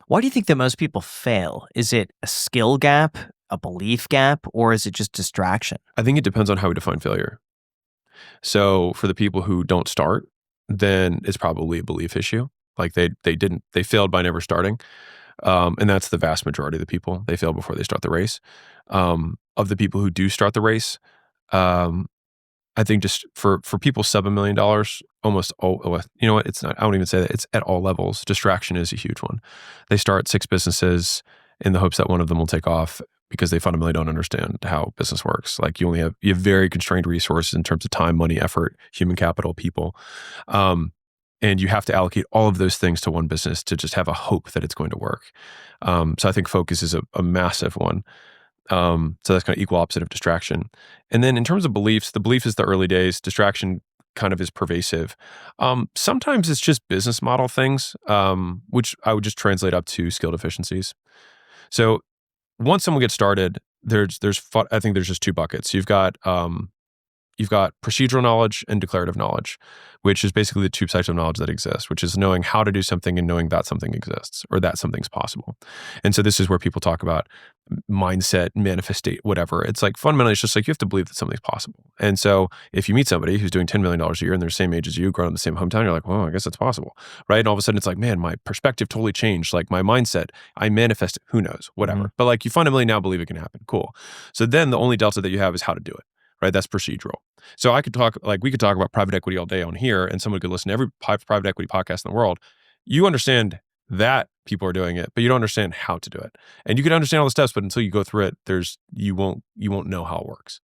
Why do you think that most people fail? Is it a skill gap, a belief gap, or is it just distraction? I think it depends on how we define failure. So for the people who don't start, then it's probably a belief issue. Like they failed by never starting. And that's the vast majority of the people. They fail before they start the race. Of the people who do start the race, um, I think just for people sub $1 million, almost all, you know what? It's not. I won't even say that. It's at all levels. Distraction is a huge one. They start 6 businesses in the hopes that one of them will take off because they fundamentally don't understand how business works. Like you have very constrained resources in terms of time, money, effort, human capital, people, and you have to allocate all of those things to one business to just have a hope that it's going to work. So I think focus is a massive one. So that's kind of equal opposite of distraction. And then in terms of beliefs, the belief is the early days. Distraction kind of is pervasive. Sometimes it's just business model things, which I would just translate up to skill deficiencies. So once someone gets started, I think there's just two buckets. You've got procedural knowledge and declarative knowledge, which is basically the two types of knowledge that exist, which is knowing how to do something and knowing that something exists or that something's possible. And so this is where people talk about mindset, manifestate, whatever. It's like fundamentally, it's just like you have to believe that something's possible. And so if you meet somebody who's doing $10 million a year and they're the same age as you, grown in the same hometown, you're like, well, I guess that's possible. Right. And all of a sudden it's like, man, my perspective totally changed. Like my mindset, I manifest it, who knows, whatever. Mhm. But like you fundamentally now believe it can happen. Cool. So then the only delta that you have is how to do it. Right. That's procedural. So we could talk about private equity all day on here and someone could listen to every private equity podcast in the world. You understand that people are doing it, but you don't understand how to do it. And you can understand all the steps, but until you go through it, you won't know how it works.